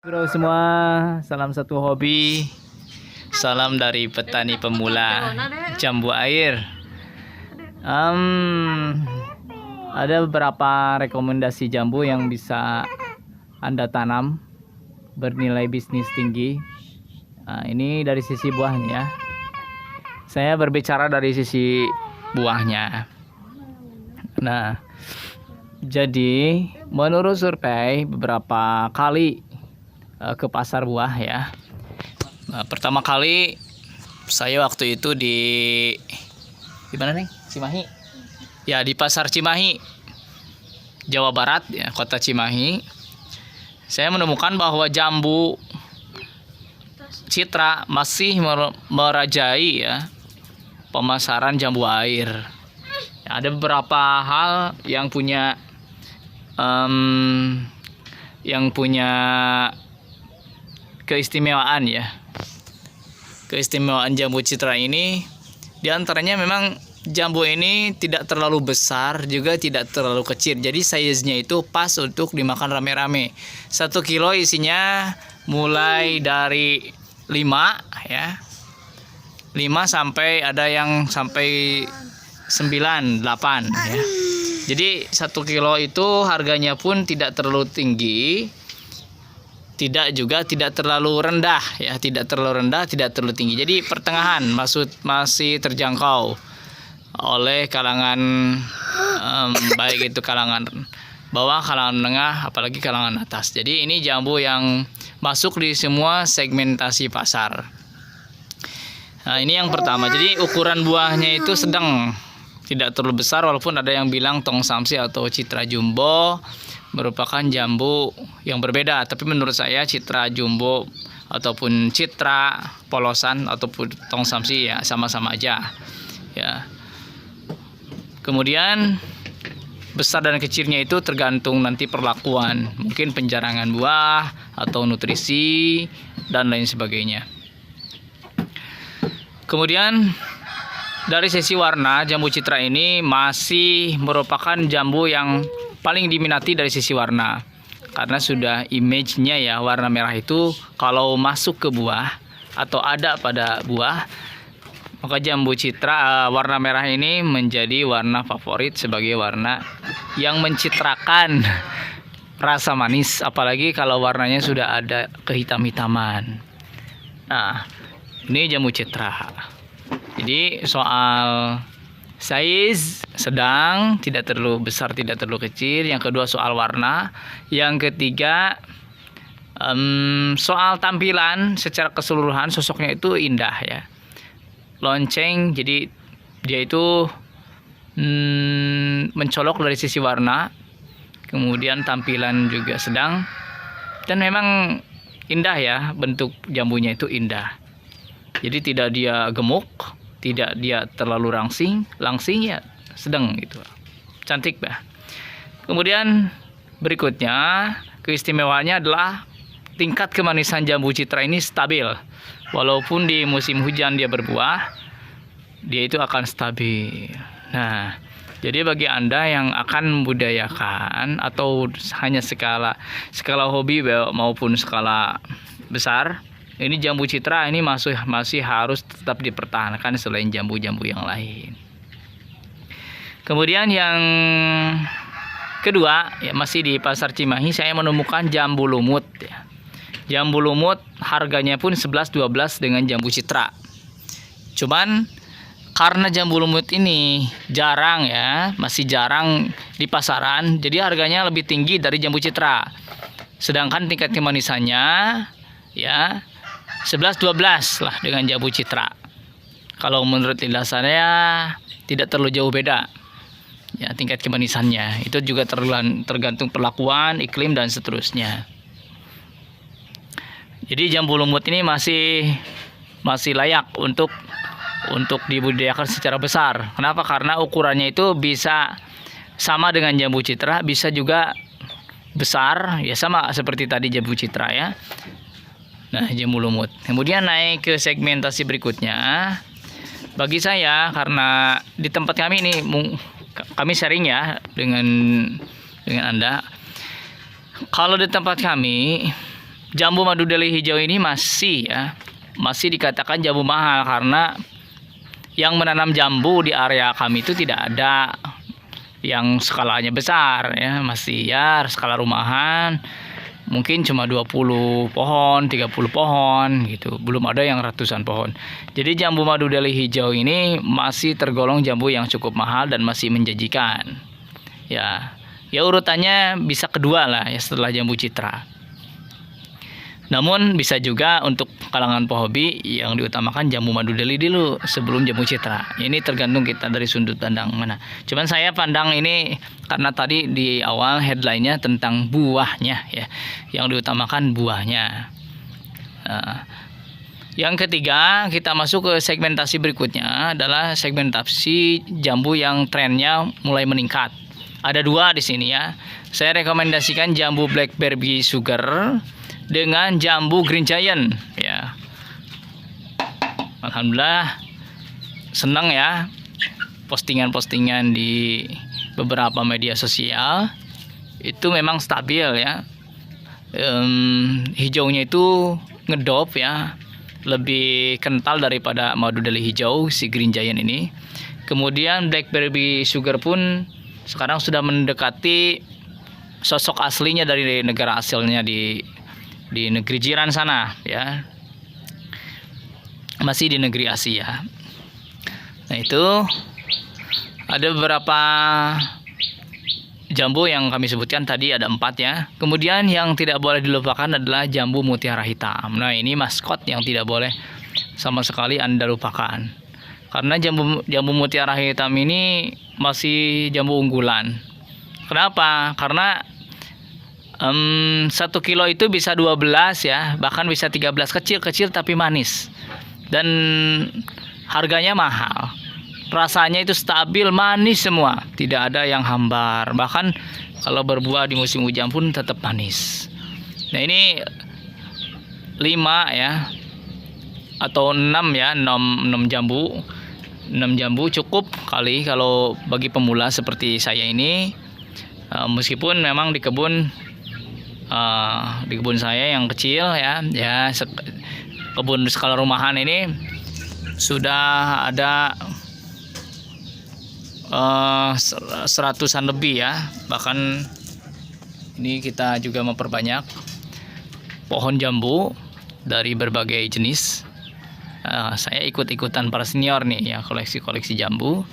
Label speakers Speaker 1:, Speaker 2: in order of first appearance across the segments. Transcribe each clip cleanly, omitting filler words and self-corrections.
Speaker 1: Bro semua, salam satu hobi. Salam dari petani pemula jambu air. Ada beberapa rekomendasi jambu yang bisa Anda tanam bernilai bisnis tinggi. Nah, ini dari sisi buahnya ya. Saya berbicara dari sisi buahnya. Nah, jadi menurut survei beberapa kali ke pasar buah ya. Nah, pertama kali saya waktu itu di mana nih? Cimahi. Ya, di pasar Cimahi, Jawa Barat ya, kota Cimahi. Saya menemukan bahwa jambu citra masih merajai ya pemasaran jambu air. Ya, ada beberapa hal yang punya keistimewaan ya. Keistimewaan jambu citra ini diantaranya memang jambu ini tidak terlalu besar juga tidak terlalu kecil. Jadi size-nya itu pas untuk dimakan rame-rame. 1 kilo isinya mulai dari 5 ya. 5 sampai ada yang sampai 9, 8 ya. Jadi 1 kilo itu harganya pun tidak terlalu tinggi. Tidak terlalu rendah ya, tidak terlalu rendah, tidak terlalu tinggi. Jadi pertengahan, masih terjangkau oleh kalangan baik itu kalangan bawah, kalangan menengah, apalagi kalangan atas. Jadi ini jambu yang masuk di semua segmentasi pasar. Nah, ini yang pertama. Jadi ukuran buahnya itu sedang, tidak terlalu besar, walaupun ada yang bilang tong samsi atau citra jumbo merupakan jambu yang berbeda, tapi menurut saya citra jumbo ataupun citra polosan ataupun tong samsi ya sama-sama aja ya. Kemudian besar dan kecilnya itu tergantung nanti perlakuan, mungkin penjarangan buah atau nutrisi dan lain sebagainya. Kemudian dari sisi warna, jambu citra ini masih merupakan jambu yang paling diminati dari sisi warna, karena sudah image-nya ya, warna merah itu kalau masuk ke buah atau ada pada buah, maka jambu citra warna merah ini menjadi warna favorit sebagai warna yang mencitrakan rasa manis, apalagi kalau warnanya sudah ada kehitam-hitaman. Nah, ini jambu citra. Jadi soal size sedang, tidak terlalu besar, tidak terlalu kecil. Yang kedua soal warna. Yang ketiga soal tampilan secara keseluruhan, sosoknya itu indah ya, lonceng. Jadi dia itu mencolok dari sisi warna, kemudian tampilan juga sedang, dan memang indah ya, bentuk jambunya itu indah. Jadi tidak dia gemuk, tidak dia terlalu langsing ya, sedang gitu, cantik bah. Kemudian berikutnya keistimewaannya adalah tingkat kemanisan jambu citra ini stabil, walaupun di musim hujan dia berbuah, dia itu akan stabil. Nah, jadi bagi Anda yang akan membudidayakan atau hanya skala hobi maupun skala besar, ini jambu citra ini masih harus tetap dipertahankan selain jambu-jambu yang lain. Kemudian yang kedua ya, masih di pasar Cimahi saya menemukan jambu lumut ya. Jambu lumut harganya pun 11-12 dengan jambu citra. Cuman karena jambu lumut ini jarang ya, masih jarang di pasaran, jadi harganya lebih tinggi dari jambu citra. Sedangkan tingkat kemanisannya ya 11-12 lah dengan jambu citra. Kalau menurut lidah saya tidak terlalu jauh beda ya tingkat kemanisannya. Itu juga tergantung perlakuan, iklim dan seterusnya. Jadi jambu lumut ini masih layak untuk dibudidayakan secara besar. Kenapa? Karena ukurannya itu bisa sama dengan jambu citra, bisa juga besar ya, sama seperti tadi jambu citra ya. Nah, jambu lumut. Kemudian naik ke segmentasi berikutnya. Bagi saya, karena di tempat kami ini, kami sharing ya dengan Anda. Kalau di tempat kami jambu madu deli hijau ini masih dikatakan jambu mahal karena yang menanam jambu di area kami itu tidak ada yang skalanya besar ya, masih ya skala rumahan, mungkin cuma 20 pohon, 30 pohon gitu, belum ada yang ratusan pohon. Jadi jambu madu deli hijau ini masih tergolong jambu yang cukup mahal dan masih menjanjikan. Ya urutannya bisa kedua lah ya setelah jambu citra. Namun bisa juga untuk kalangan pehobi yang diutamakan jambu madu deli dulu sebelum jambu citra. Ini tergantung kita dari sudut pandang mana. Cuman saya pandang ini karena tadi di awal headline-nya tentang buahnya ya, yang diutamakan buahnya. Yang ketiga, kita masuk ke segmentasi berikutnya adalah segmentasi jambu yang trennya mulai meningkat. Ada dua di sini ya. Saya rekomendasikan jambu blackberry sugar dengan jambu green giant ya. Alhamdulillah senang ya postingan-postingan di beberapa media sosial itu memang stabil ya. Hijaunya itu ngedop ya, lebih kental daripada madu deli hijau si green giant ini. Kemudian blackberry sugar pun sekarang sudah mendekati sosok aslinya dari negara asalnya di negeri jiran sana ya, masih di negeri Asia. Nah itu ada beberapa jambu yang kami sebutkan tadi, ada 4 ya. Kemudian yang tidak boleh dilupakan adalah jambu mutiara hitam. Nah ini maskot yang tidak boleh sama sekali Anda lupakan, karena jambu mutiara hitam ini masih jambu unggulan. Kenapa? Karena 1 kilo itu bisa 12 ya, bahkan bisa 13, kecil-kecil tapi manis dan harganya mahal. Rasanya itu stabil, manis semua, tidak ada yang hambar, bahkan kalau berbuah di musim hujan pun tetap manis. Nah ini 5 ya atau 6 ya, 6 jambu cukup kali kalau bagi pemula seperti saya ini. Meskipun memang di kebun saya yang kecil ya kebun skala rumahan ini sudah ada 100-an lebih ya. Bahkan ini kita juga memperbanyak pohon jambu dari berbagai jenis. Saya ikut-ikutan para senior nih ya, koleksi jambu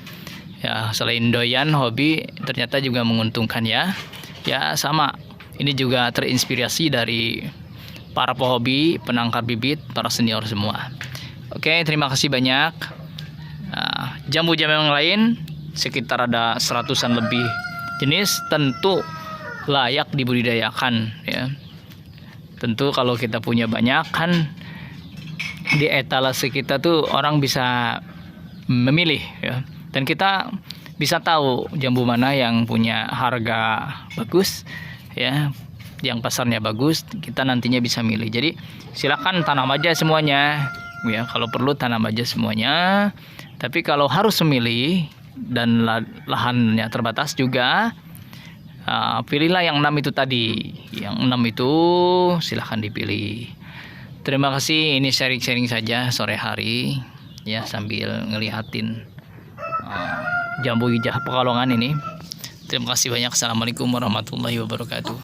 Speaker 1: ya. Selain doyan hobi, ternyata juga menguntungkan ya sama. Ini juga terinspirasi dari para pehobi, penangkar bibit, para senior semua. Oke, terima kasih banyak. Jambu-jambu yang lain sekitar ada 100-an lebih jenis, tentu layak dibudidayakan ya. Tentu kalau kita punya banyak kan di etalase kita tuh orang bisa memilih ya. Dan kita bisa tahu jambu mana yang punya harga bagus ya, yang pasarnya bagus, kita nantinya bisa milih. Jadi silakan tanam aja semuanya ya, kalau perlu tanam aja semuanya. Tapi kalau harus memilih dan lahannya terbatas juga, pilihlah yang 6 itu tadi. Yang 6 itu silahkan dipilih. Terima kasih, ini sharing-sharing saja sore hari ya, sambil ngelihatin jambu hijau Pekalongan ini. Terima kasih banyak. Assalamualaikum warahmatullahi wabarakatuh.